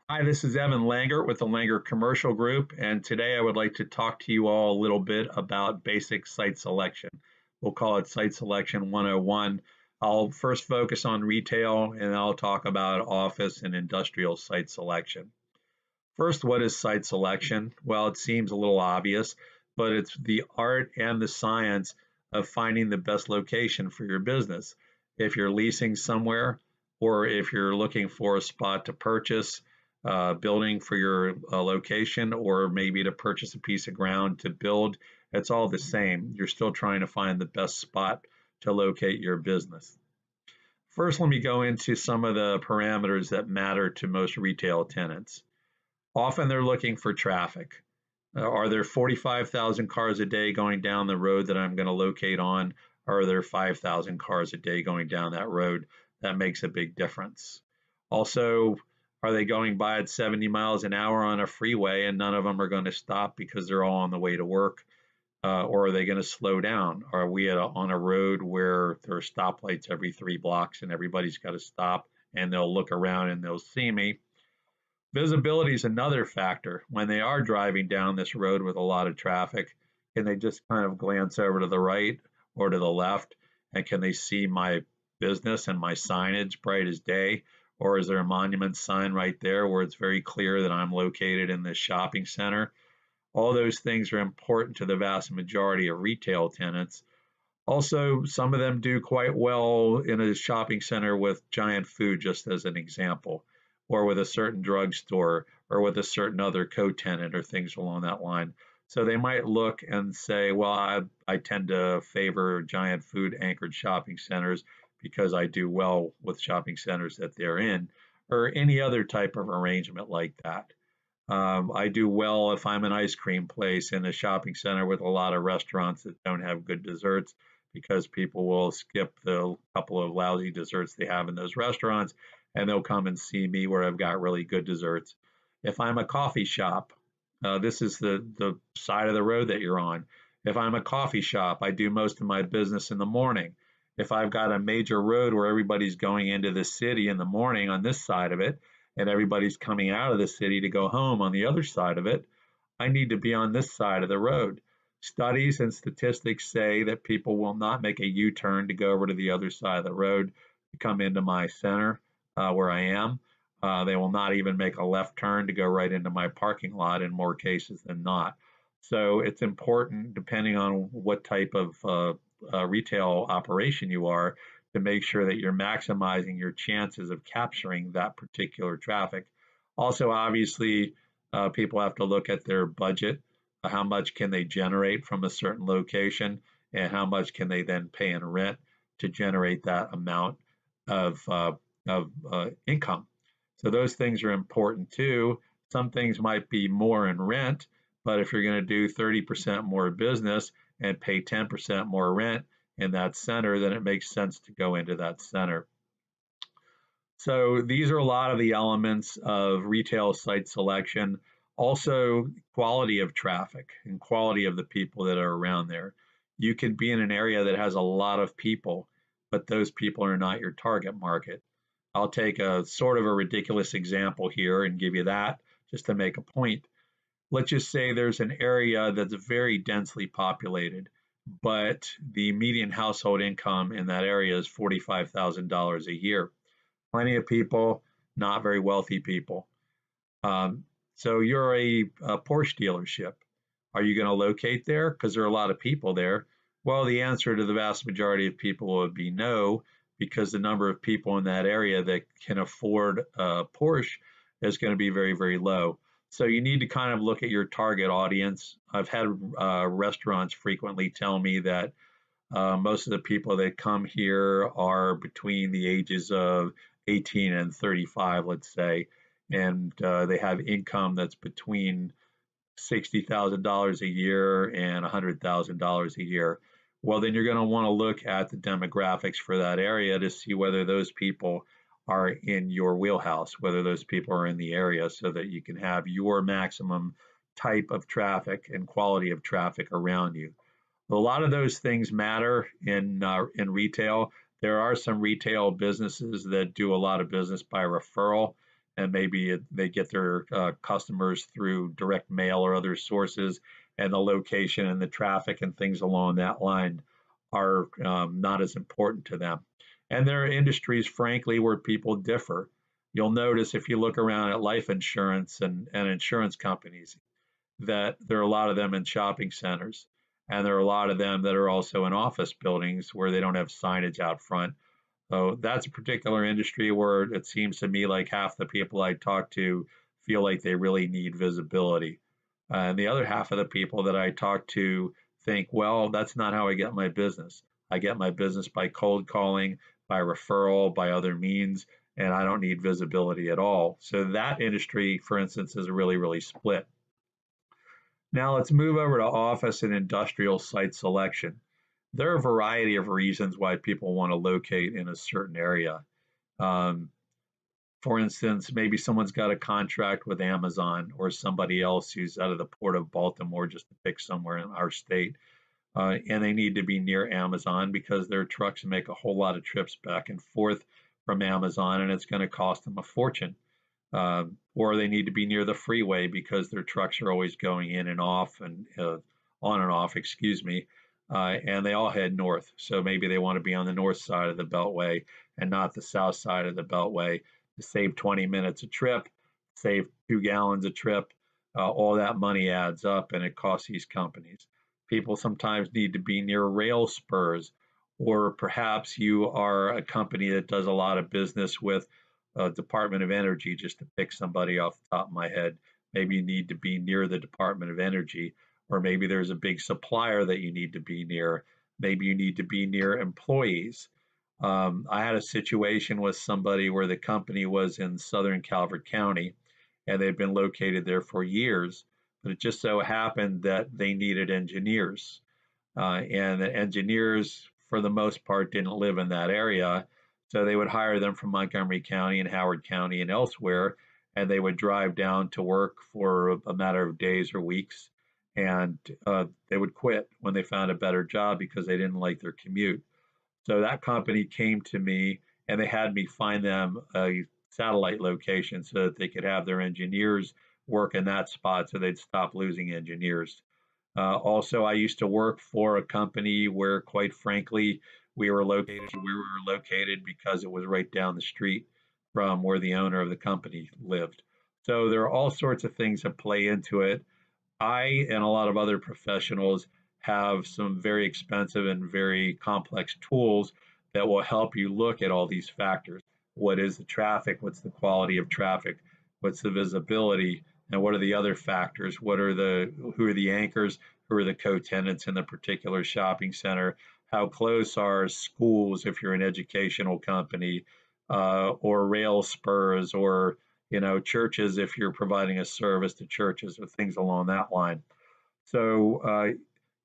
Hi, this is Evan Langert with the Langert Commercial Group, and today I would like to talk to you all a little bit about basic site selection. We'll call it Site Selection 101. I'll first focus on retail, and I'll talk about office and industrial site selection. First, what is site selection? Well, it seems a little obvious, but it's the art and the science of finding the best location for your business. If you're leasing somewhere, or if you're looking for a spot to purchase, building for your location, or maybe to purchase a piece of ground to build, it's all the same. You're still trying to find the best spot to locate your business. First, let me go into some of the parameters that matter to most retail tenants. Often they're looking for traffic. Are there 45,000 cars a day going down the road that I'm going to locate on? Or are there 5,000 cars a day going down that road? That makes a big difference. Also, are they going by at 70 miles an hour on a freeway and none of them are going to stop because they're all on the way to work? Or are they going to slow down? Are we on a road where there are stoplights every 3 blocks and everybody's got to stop and they'll look around and they'll see me? Visibility is another factor. When they are driving down this road with a lot of traffic, can they just kind of glance over to the right or to the left? And can they see my business and my signage bright as day? Or is there a monument sign right there where it's very clear that I'm located in this shopping center? All those things are important to the vast majority of retail tenants. Also, some of them do quite well in a shopping center with giant food, just as an example, or with a certain drugstore, or with a certain other co-tenant, or things along that line. So they might look and say, well, I tend to favor giant food anchored shopping centers because I do well with shopping centers that they're in, or any other type of arrangement like that. I do well if I'm an ice cream place in a shopping center with a lot of restaurants that don't have good desserts because people will skip the couple of lousy desserts they have in those restaurants and they'll come and see me where I've got really good desserts. If I'm a coffee shop, this is the side of the road that you're on. If I'm a coffee shop, I do most of my business in the morning. If I've got a major road where everybody's going into the city in the morning on this side of it, and everybody's coming out of the city to go home on the other side of it, I need to be on this side of the road. Studies and statistics say that people will not make a U-turn to go over to the other side of the road to come into my center where I am. They will not even make a left turn to go right into my parking lot in more cases than not. So it's important, depending on what type of retail operation you are, to make sure that you're maximizing your chances of capturing that particular traffic. Also, obviously, people have to look at their budget. How much can they generate from a certain location, and how much can they then pay in rent to generate that amount of, income? So those things are important too. Some things might be more in rent, but if you're going to do 30% more business and pay 10% more rent in that center, then it makes sense to go into that center. So these are a lot of the elements of retail site selection. Also, quality of traffic and quality of the people that are around there. You can be in an area that has a lot of people, but those people are not your target market. I'll take a sort of a ridiculous example here and give you that just to make a point. Let's just say there's an area that's very densely populated, but the median household income in that area is $45,000 a year. Plenty of people, not very wealthy people. So you're a Porsche dealership. Are you going to locate there? Because there are a lot of people there. Well, the answer to the vast majority of people would be no, because the number of people in that area that can afford a Porsche is going to be very, very low. So you need to kind of look at your target audience. I've had restaurants frequently tell me that most of the people that come here are between the ages of 18 and 35, let's say, and they have income that's between $60,000 a year and $100,000 a year. Well, then you're going to want to look at the demographics for that area to see whether those people are in your wheelhouse, whether those people are in the area, so that you can have your maximum type of traffic and quality of traffic around you. A lot of those things matter in retail. There are some retail businesses that do a lot of business by referral, and maybe they get their customers through direct mail or other sources, and the location and the traffic and things along that line are not as important to them. And there are industries, frankly, where people differ. You'll notice if you look around at life insurance and insurance companies that there are a lot of them in shopping centers. And there are a lot of them that are also in office buildings where they don't have signage out front. So that's a particular industry where it seems to me like half the people I talk to feel like they really need visibility. And the other half of the people that I talk to think, well, that's not how I get my business. I get my business by cold calling, by referral, by other means, and I don't need visibility at all. So that industry, for instance, is really, really split. Now let's move over to office and industrial site selection. There are a variety of reasons why people want to locate in a certain area. Um, for instance, maybe someone's got a contract with Amazon or somebody else who's out of the port of Baltimore, just to pick somewhere in our state, and they need to be near Amazon because their trucks make a whole lot of trips back and forth from Amazon, and it's going to cost them a fortune. Or they need to be near the freeway because their trucks are always going in and off and on and off, excuse me, and they all head north. So maybe they want to be on the north side of the Beltway and not the south side of the Beltway to save 20 minutes a trip, save 2 gallons a trip. All that money adds up and it costs these companies. People sometimes need to be near rail spurs, or perhaps you are a company that does a lot of business with Department of Energy, just to pick somebody off the top of my head. Maybe you need to be near the Department of Energy, or maybe there's a big supplier that you need to be near. Maybe you need to be near employees. I had a situation with somebody where the company was in Southern Calvert County and they'd been located there for years, but it just so happened that they needed engineers. And the engineers, for the most part, didn't live in that area. So they would hire them from Montgomery County and Howard County and elsewhere, and they would drive down to work for a matter of days or weeks, and they would quit when they found a better job because they didn't like their commute. So that company came to me, and they had me find them a satellite location so that they could have their engineers work in that spot so they'd stop losing engineers. Also, I used to work for a company where, quite frankly, we were located where we were located because it was right down the street from where the owner of the company lived. So there are all sorts of things that play into it. I and a lot of other professionals have some very expensive and very complex tools that will help you look at all these factors. What is the traffic? What's the quality of traffic? What's the visibility? And what are the other factors? Who are the anchors? Who are the co-tenants in the particular shopping center? How close are schools if you're an educational company, or rail spurs, or churches if you're providing a service to churches, or things along that line. So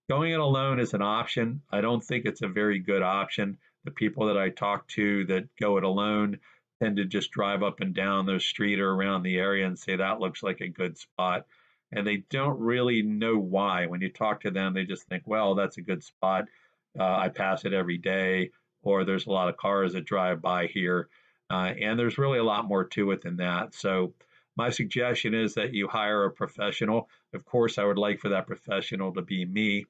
going it alone is an option. I don't think it's a very good option. The people that I talk to that go it alone tend to just drive up and down the street or around the area and say that looks like a good spot. And they don't really know why. When you talk to them, they just think, well, that's a good spot. I pass it every day, or there's a lot of cars that drive by here. And there's really a lot more to it than that. So my suggestion is that you hire a professional. Of course, I would like for that professional to be me,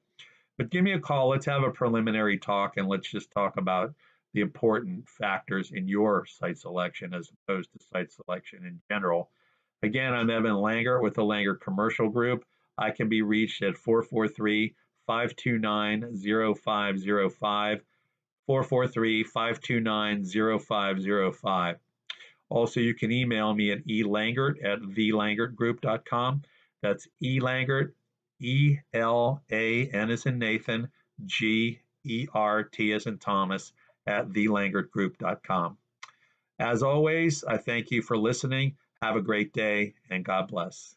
but give me a call. Let's have a preliminary talk and let's just talk about the important factors in your site selection as opposed to site selection in general. Again, I'm Evan Langert with the Langert Commercial Group. I can be reached at 443 529 0505, 443 529 0505. Also, you can email me at elangert at thelangertgroup.com. That's elangert, ELAN as in Nathan, GERT as in Thomas, at thelangertgroup.com. As always, I thank you for listening. Have a great day, and God bless.